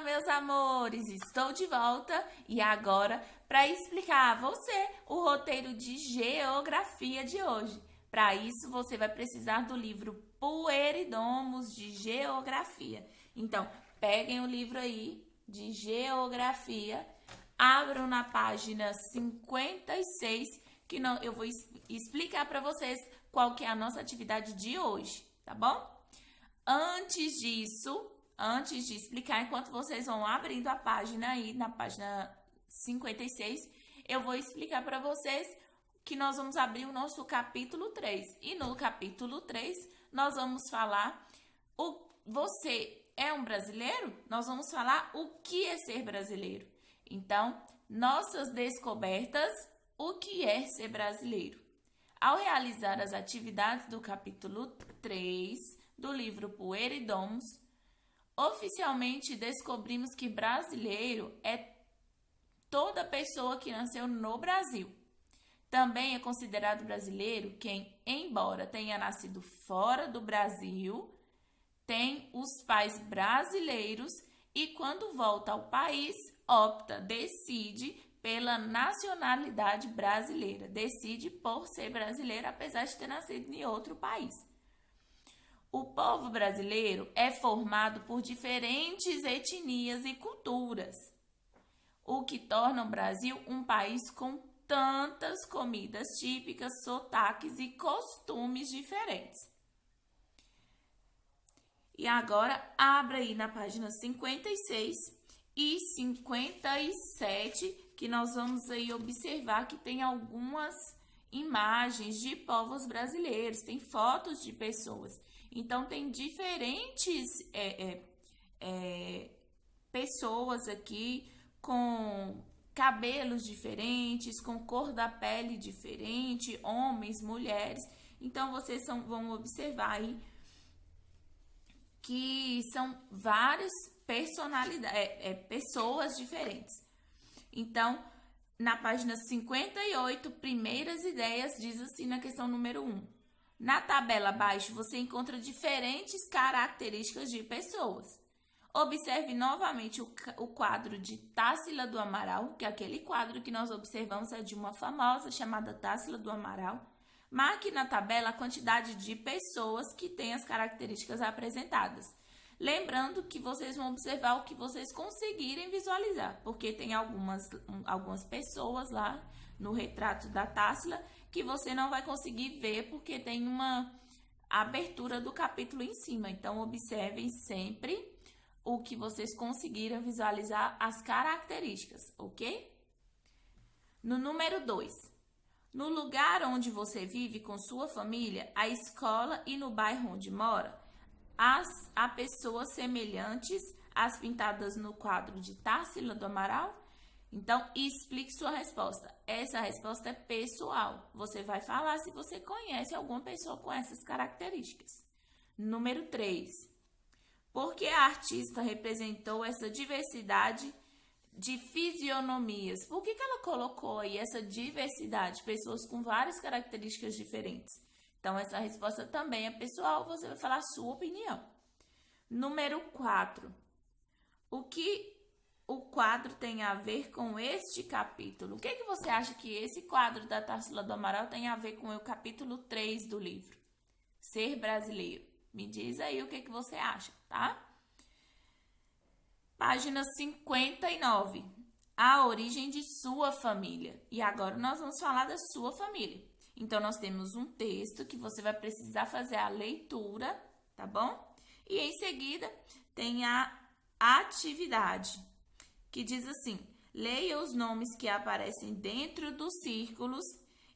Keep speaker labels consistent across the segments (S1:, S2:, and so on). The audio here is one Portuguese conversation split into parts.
S1: meus amores! Estou de volta e agora para explicar a você o roteiro de geografia de hoje. Para isso, você vai precisar do livro Pueridomus de Geografia. Então, peguem o livro aí de Geografia, abram na página 56, que eu vou explicar para vocês qual que é a nossa atividade de hoje, tá bom? Antes de explicar, enquanto vocês vão abrindo a página aí, na página 56, eu vou explicar para vocês que nós vamos abrir o nosso capítulo 3. E no capítulo 3, nós vamos falar você é um brasileiro? Nós vamos falar o que é ser brasileiro. Então, nossas descobertas, o que é ser brasileiro. Ao realizar as atividades do capítulo 3 do livro Pueridomus, oficialmente descobrimos que brasileiro é toda pessoa que nasceu no Brasil. Também é considerado brasileiro quem, embora tenha nascido fora do Brasil, tem os pais brasileiros e quando volta ao país, decide pela nacionalidade brasileira, decide por ser brasileiro apesar de ter nascido em outro país. O povo brasileiro é formado por diferentes etnias e culturas, o que torna o Brasil um país com tantas comidas típicas, sotaques e costumes diferentes. E agora, abra aí na página 56 e 57, que nós vamos aí observar que tem algumas imagens de povos brasileiros, tem fotos de pessoas. Então, tem diferentes pessoas aqui com cabelos diferentes, com cor da pele diferente, homens, mulheres. Então, vocês vão observar aí que são várias pessoas diferentes. Então, na página 58, primeiras ideias, diz assim na questão número 1. Na tabela abaixo, você encontra diferentes características de pessoas. Observe novamente o quadro de Társila do Amaral, que é aquele quadro que nós observamos é de uma famosa chamada Társila do Amaral. Marque na tabela a quantidade de pessoas que têm as características apresentadas. Lembrando que vocês vão observar o que vocês conseguirem visualizar, porque tem algumas pessoas lá no retrato da Társila que você não vai conseguir ver porque tem uma abertura do capítulo em cima. Então, observem sempre o que vocês conseguiram visualizar as características, ok? No número 2. No lugar onde você vive com sua família, a escola e no bairro onde mora, há pessoas semelhantes às pintadas no quadro de Társila do Amaral? Então, explique sua resposta. Essa resposta é pessoal. Você vai falar se você conhece alguma pessoa com essas características. Número 3. Por que a artista representou essa diversidade de fisionomias? Por que ela colocou aí essa diversidade? Pessoas com várias características diferentes. Então, essa resposta também é pessoal. Você vai falar a sua opinião. Número 4. O que o quadro tem a ver com este capítulo? O que você acha que esse quadro da Társila do Amaral tem a ver com o capítulo 3 do livro? Ser brasileiro. Me diz aí o que você acha, tá? Página 59. A origem de sua família. E agora nós vamos falar da sua família. Então, nós temos um texto que você vai precisar fazer a leitura, tá bom? E em seguida, tem a atividade, que diz assim: leia os nomes que aparecem dentro dos círculos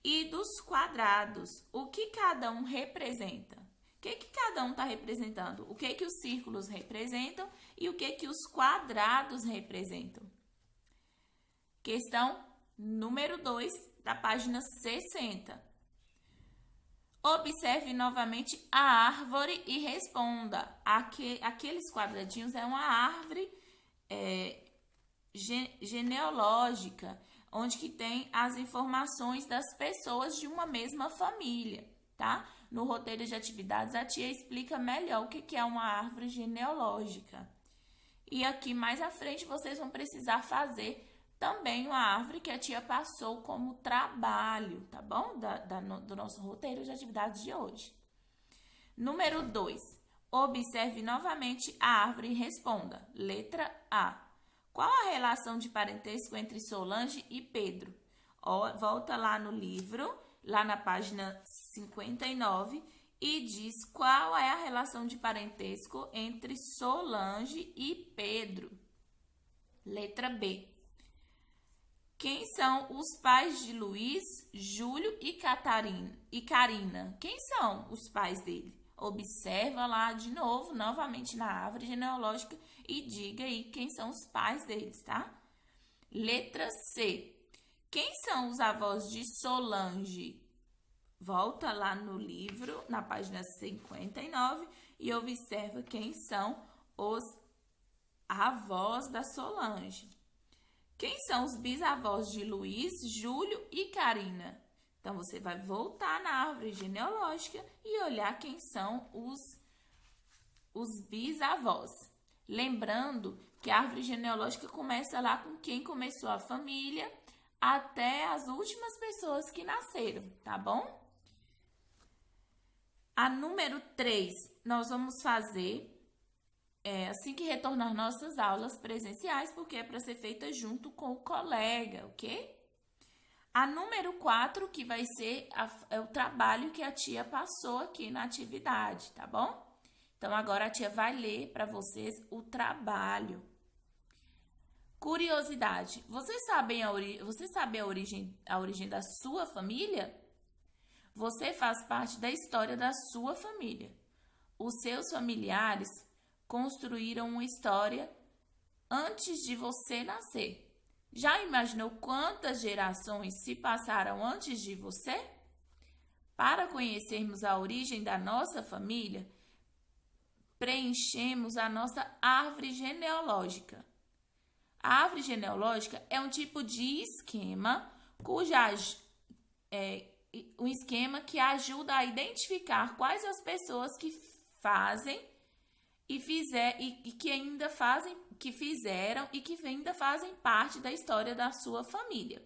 S1: e dos quadrados. O que cada um representa? O que cada um está representando? O que os círculos representam e o que os quadrados representam? Questão número 2, da página 60. Observe novamente a árvore e responda. Aqueles quadradinhos é uma árvore genealógica, onde que tem as informações das pessoas de uma mesma família, tá? No roteiro de atividades, a tia explica melhor o que é uma árvore genealógica. E aqui mais à frente vocês vão precisar fazer também uma árvore que a tia passou como trabalho, tá bom? Do nosso roteiro de atividades de hoje. Número 2. Observe novamente a árvore e responda. Letra A. Qual a relação de parentesco entre Solange e Pedro? Volta lá no livro, lá na página 59, e diz qual é a relação de parentesco entre Solange e Pedro. Letra B. Quem são os pais de Luiz, Júlio e Carina? Quem são os pais dele? Observa lá de novo, novamente na árvore genealógica e diga aí quem são os pais deles, tá? Letra C. Quem são os avós de Solange? Volta lá no livro, na página 59, e observa quem são os avós da Solange. Quem são os bisavós de Luiz, Júlio e Carina? Então, você vai voltar na árvore genealógica e olhar quem são os bisavós. Lembrando que a árvore genealógica começa lá com quem começou a família até as últimas pessoas que nasceram, tá bom? A número 3, nós vamos fazer assim que retornar nossas aulas presenciais, porque é para ser feita junto com o colega, ok? A número 4, que vai ser o trabalho que a tia passou aqui na atividade, tá bom? Então, agora a tia vai ler para vocês o trabalho. Curiosidade. Você sabe a origem da sua família? Você faz parte da história da sua família. Os seus familiares construíram uma história antes de você nascer. Já imaginou quantas gerações se passaram antes de você? Para conhecermos a origem da nossa família, preenchemos a nossa árvore genealógica. A árvore genealógica é um tipo de esquema um esquema que ajuda a identificar quais as pessoas que fazem que ainda fazem parte da história da sua família.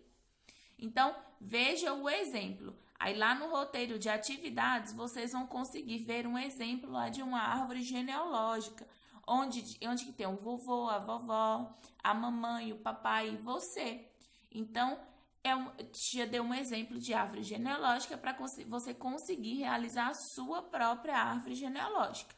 S1: Então, veja o exemplo. Aí lá no roteiro de atividades, vocês vão conseguir ver um exemplo lá de uma árvore genealógica, onde que tem o vovô, a vovó, a mamãe, o papai e você. Então, já deu um exemplo de árvore genealógica para você conseguir realizar a sua própria árvore genealógica.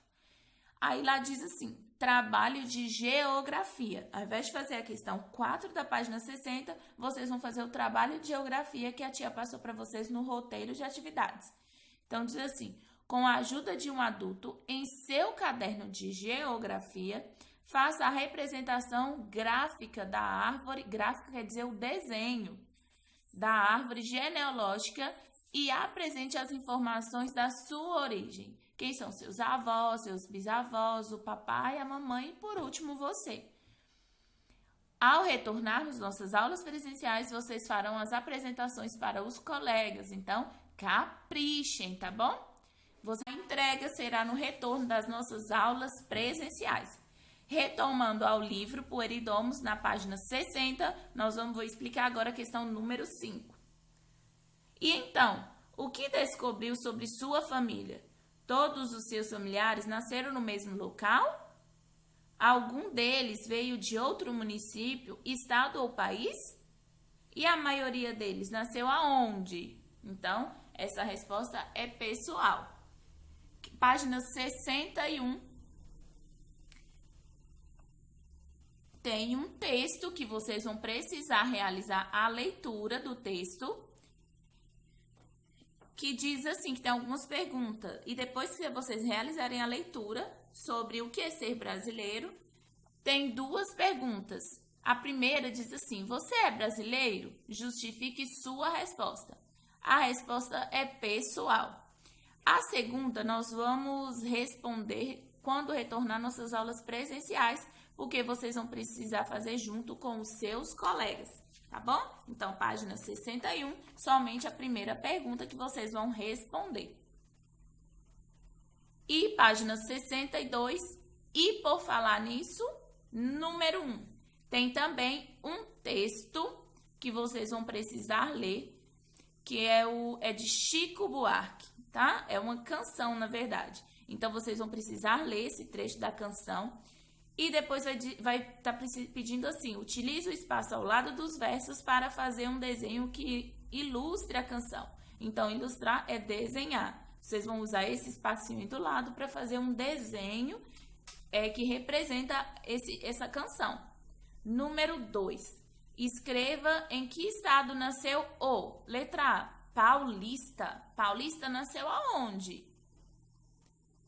S1: Aí lá diz assim, trabalho de geografia. Ao invés de fazer a questão 4 da página 60, vocês vão fazer o trabalho de geografia que a tia passou para vocês no roteiro de atividades. Então, diz assim, com a ajuda de um adulto, em seu caderno de geografia, faça a representação gráfica da árvore, gráfica quer dizer o desenho da árvore genealógica e apresente as informações da sua origem. Quem são seus avós, seus bisavós, o papai, a mamãe e, por último, você. Ao retornarmos nossas aulas presenciais, vocês farão as apresentações para os colegas. Então, caprichem, tá bom? A entrega será no retorno das nossas aulas presenciais. Retomando ao livro Pueridomos, na página 60, vou explicar agora a questão número 5. E então, o que descobriu sobre sua família? Todos os seus familiares nasceram no mesmo local? Algum deles veio de outro município, estado ou país? E a maioria deles nasceu aonde? Então, essa resposta é pessoal. Página 61. Tem um texto que vocês vão precisar realizar a leitura do texto, que diz assim, que tem algumas perguntas. E depois que vocês realizarem a leitura sobre o que é ser brasileiro, tem 2 perguntas. A primeira diz assim, você é brasileiro? Justifique sua resposta. A resposta é pessoal. A segunda nós vamos responder quando retornar nossas aulas presenciais, porque vocês vão precisar fazer junto com os seus colegas, tá bom? Então, página 61, somente a primeira pergunta que vocês vão responder. E página 62, e por falar nisso, Número 1. Tem também um texto que vocês vão precisar ler, que é de Chico Buarque, tá? É uma canção, na verdade. Então, vocês vão precisar ler esse trecho da canção. E depois vai estar pedindo assim: utilize o espaço ao lado dos versos para fazer um desenho que ilustre a canção. Então, ilustrar é desenhar. Vocês vão usar esse espacinho aí do lado para fazer um desenho que representa essa canção. Número 2. Escreva em que estado nasceu o. Letra A, Paulista. Paulista nasceu aonde?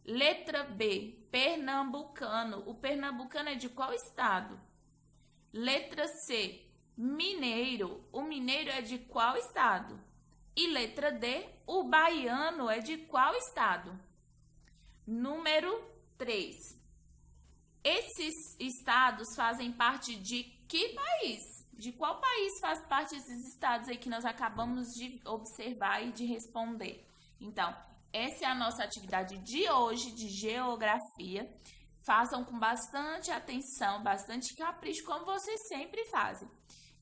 S1: Letra B, pernambucano. O pernambucano é de qual estado? Letra C, mineiro. O mineiro é de qual estado? E letra D, o baiano é de qual estado? Número 3. Esses estados fazem parte de que país? De qual país faz parte esses estados aí que nós acabamos de observar e de responder? Então, essa é a nossa atividade de hoje de geografia. Façam com bastante atenção, bastante capricho, como vocês sempre fazem.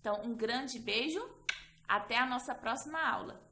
S1: Então, um grande beijo. Até a nossa próxima aula.